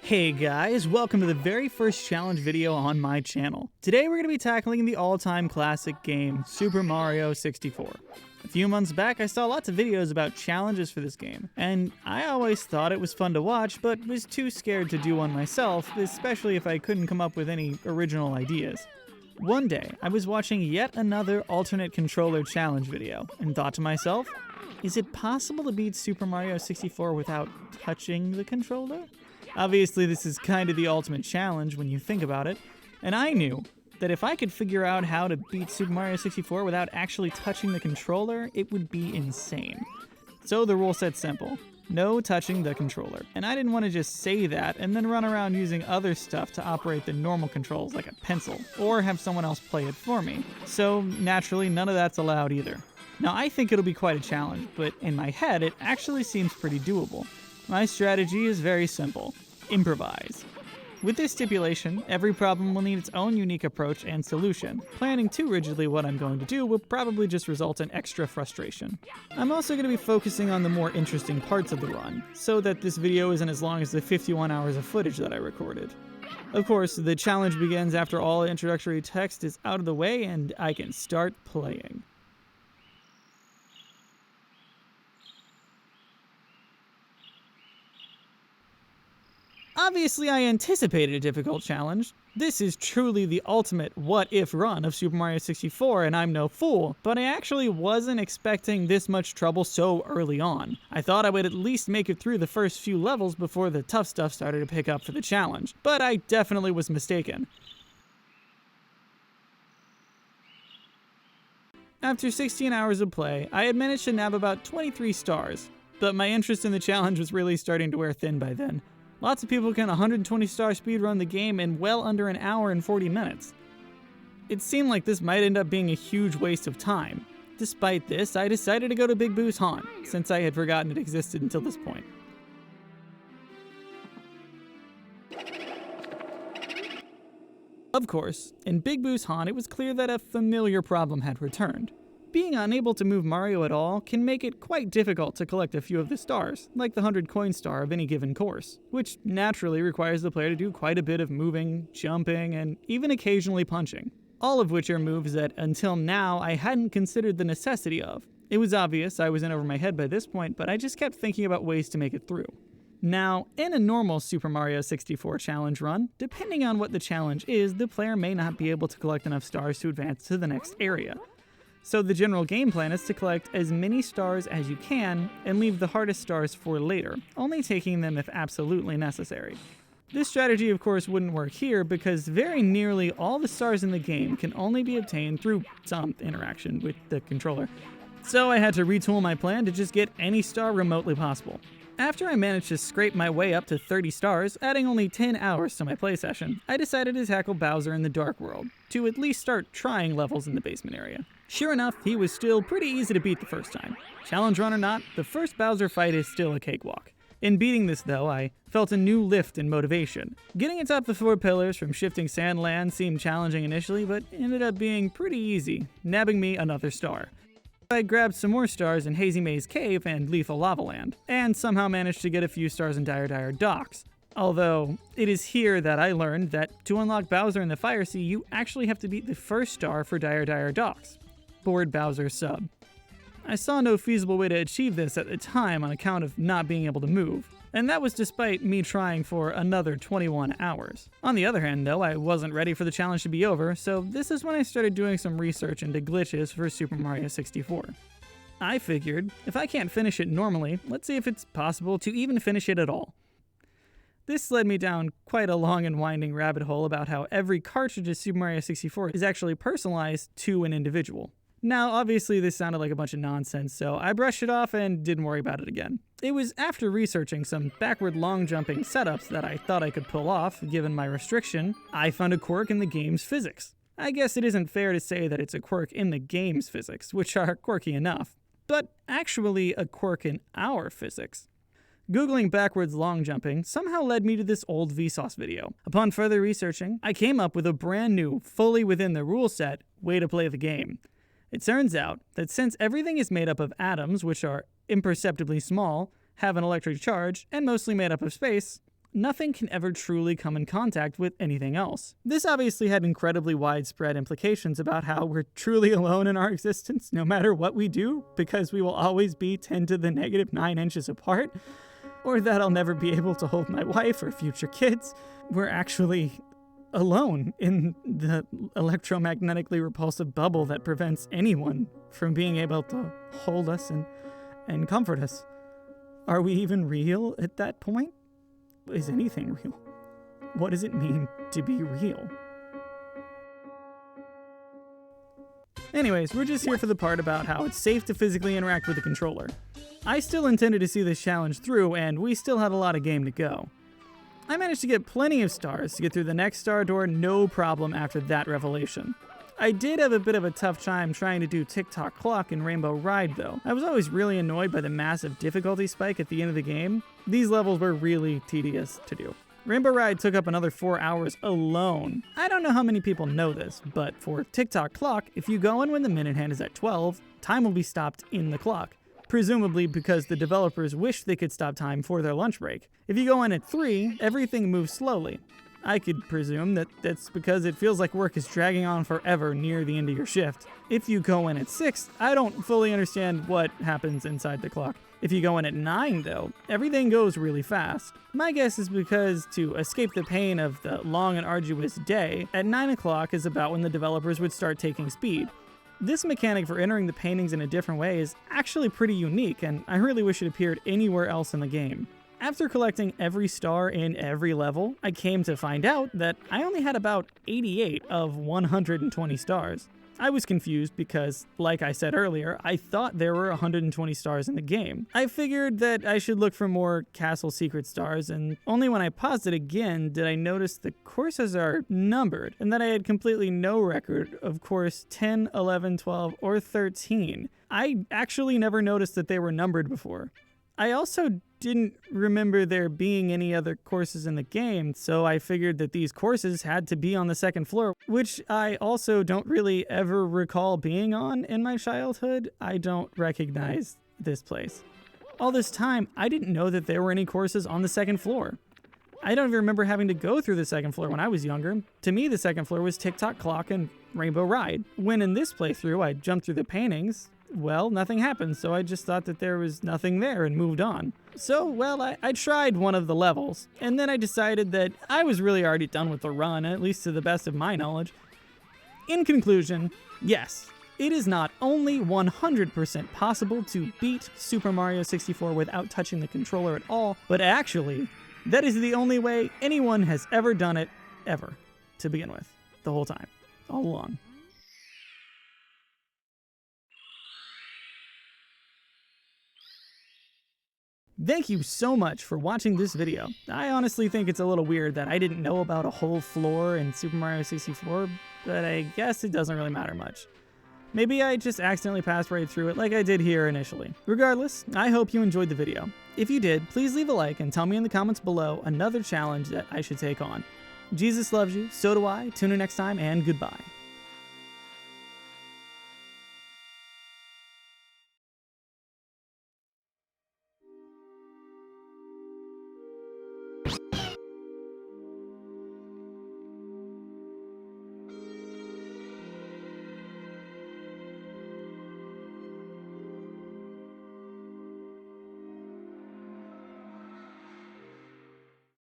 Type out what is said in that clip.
Hey guys, welcome to the very first challenge video on my channel. Today we're going to be tackling the all-time classic game, Super Mario 64. A few months back I saw lots of videos about challenges for this game, and I always thought it was fun to watch, but was too scared to do one myself, especially if I couldn't come up with any original ideas. One day, I was watching yet another alternate controller challenge video, and thought to myself, is it possible to beat Super Mario 64 without touching the controller? Obviously, this is kind of the ultimate challenge when you think about it, and I knew that if I could figure out how to beat Super Mario 64 without actually touching the controller, it would be insane. So the rule set's simple. No touching the controller. And I didn't want to just say that and then run around using other stuff to operate the normal controls like a pencil, or have someone else play it for me. So naturally, none of that's allowed either. Now I think it'll be quite a challenge, but in my head it actually seems pretty doable. My strategy is very simple. Improvise. With this stipulation, every problem will need its own unique approach and solution. Planning too rigidly what I'm going to do will probably just result in extra frustration. I'm also going to be focusing on the more interesting parts of the run, so that this video isn't as long as the 51 hours of footage that I recorded. Of course, the challenge begins after all introductory text is out of the way and I can start playing. Obviously, I anticipated a difficult challenge. This is truly the ultimate what-if run of Super Mario 64, and I'm no fool, but I actually wasn't expecting this much trouble so early on. I thought I would at least make it through the first few levels before the tough stuff started to pick up for the challenge, but I definitely was mistaken. After 16 hours of play, I had managed to nab about 23 stars, but my interest in the challenge was really starting to wear thin by then. Lots of people can 120-star speedrun the game in well under an hour and 40 minutes. It seemed like this might end up being a huge waste of time. Despite this, I decided to go to Big Boo's Haunt, since I had forgotten it existed until this point. Of course, in Big Boo's Haunt it was clear that a familiar problem had returned. Being unable to move Mario at all can make it quite difficult to collect a few of the stars, like the 100 coin star of any given course, which naturally requires the player to do quite a bit of moving, jumping, and even occasionally punching. All of which are moves that, until now, I hadn't considered the necessity of. It was obvious I was in over my head by this point, but I just kept thinking about ways to make it through. Now, in a normal Super Mario 64 challenge run, depending on what the challenge is, the player may not be able to collect enough stars to advance to the next area. So the general game plan is to collect as many stars as you can and leave the hardest stars for later, only taking them if absolutely necessary. This strategy of course wouldn't work here because very nearly all the stars in the game can only be obtained through some interaction with the controller. So I had to retool my plan to just get any star remotely possible. After I managed to scrape my way up to 30 stars, adding only 10 hours to my play session, I decided to tackle Bowser in the Dark World, to at least start trying levels in the basement area. Sure enough, he was still pretty easy to beat the first time. Challenge run or not, the first Bowser fight is still a cakewalk. In beating this though, I felt a new lift in motivation. Getting atop the 4 pillars from shifting sand land seemed challenging initially, but ended up being pretty easy, nabbing me another star. I grabbed some more stars in Hazy Maze Cave and Lethal Lava Land, and somehow managed to get a few stars in Dire Docks. Although, it is here that I learned that to unlock Bowser in the Fire Sea, you actually have to beat the first star for Dire Docks. Board Bowser sub. I saw no feasible way to achieve this at the time on account of not being able to move, and that was despite me trying for another 21 hours. On the other hand though, I wasn't ready for the challenge to be over, so this is when I started doing some research into glitches for Super Mario 64. I figured, if I can't finish it normally, let's see if it's possible to even finish it at all. This led me down quite a long and winding rabbit hole about how every cartridge of Super Mario 64 is actually personalized to an individual. Now, obviously this sounded like a bunch of nonsense, so I brushed it off and didn't worry about it again. It was after researching some backward long jumping setups that I thought I could pull off, given my restriction, I found a quirk in the game's physics. I guess it isn't fair to say that it's a quirk in the game's physics, which are quirky enough, but actually a quirk in our physics. Googling backwards long jumping somehow led me to this old Vsauce video. Upon further researching, I came up with a brand new, fully within the rule set, way to play the game. It turns out that since everything is made up of atoms, which are imperceptibly small, have an electric charge, and mostly made up of space, Nothing can ever truly come in contact with anything else. This obviously had incredibly widespread implications about how we're truly alone in our existence, no matter what we do, because we will always be 10 to the negative 9 inches apart, or that I'll never be able to hold my wife or future kids. We're actually alone in the electromagnetically repulsive bubble that prevents anyone from being able to hold us and comfort us. Are we even real at that point? Is anything real? What does it mean to be real? Anyways, we're just here for the part about how it's safe to physically interact with the controller. I still intended to see this challenge through, and we still had a lot of game to go. I managed to get plenty of stars to get through the next star door no problem after that revelation. I did have a bit of a tough time trying to do Tick-Tock Clock in Rainbow Ride though. I was always really annoyed by the massive difficulty spike at the end of the game. These levels were really tedious to do. Rainbow Ride took up another 4 hours alone. I don't know how many people know this, but for Tick-Tock Clock, if you go in when the minute hand is at 12, time will be stopped in the clock. Presumably because the developers wish they could stop time for their lunch break. If you go in at 3, everything moves slowly. I could presume that that's because it feels like work is dragging on forever near the end of your shift. If you go in at 6, I don't fully understand what happens inside the clock. If you go in at 9 though, everything goes really fast. My guess is because to escape the pain of the long and arduous day, at 9 o'clock is about when the developers would start taking speed. This mechanic for entering the paintings in a different way is actually pretty unique, and I really wish it appeared anywhere else in the game. After collecting every star in every level, I came to find out that I only had about 88 of 120 stars. I was confused because, like I said earlier, I thought there were 120 stars in the game. I figured that I should look for more castle secret stars, and only when I paused it again did I notice the courses are numbered, and that I had completely no record of course 10, 11, 12, or 13. I actually never noticed that they were numbered before. I also didn't remember there being any other courses in the game, so I figured that these courses had to be on the second floor, which I also don't really ever recall being on in my childhood. I don't recognize this place. All this time, I didn't know that there were any courses on the second floor. I don't even remember having to go through the second floor when I was younger. To me, the second floor was Tick-Tock Clock and Rainbow Ride. When in this playthrough, I jumped through the paintings, well, nothing happened, so I just thought that there was nothing there and moved on. So, well, I tried one of the levels, and then I decided that I was really already done with the run, at least to the best of my knowledge. In conclusion, yes, it is not only 100% possible to beat Super Mario 64 without touching the controller at all, but actually, that is the only way anyone has ever done it, ever, to begin with, the whole time, all along. Thank you so much for watching this video. I honestly think it's a little weird that I didn't know about a whole floor in Super Mario 64, but I guess it doesn't really matter much. Maybe I just accidentally passed right through it like I did here initially. Regardless, I hope you enjoyed the video. If you did, please leave a like and tell me in the comments below another challenge that I should take on. Jesus loves you, so do I. Tune in next time, and goodbye.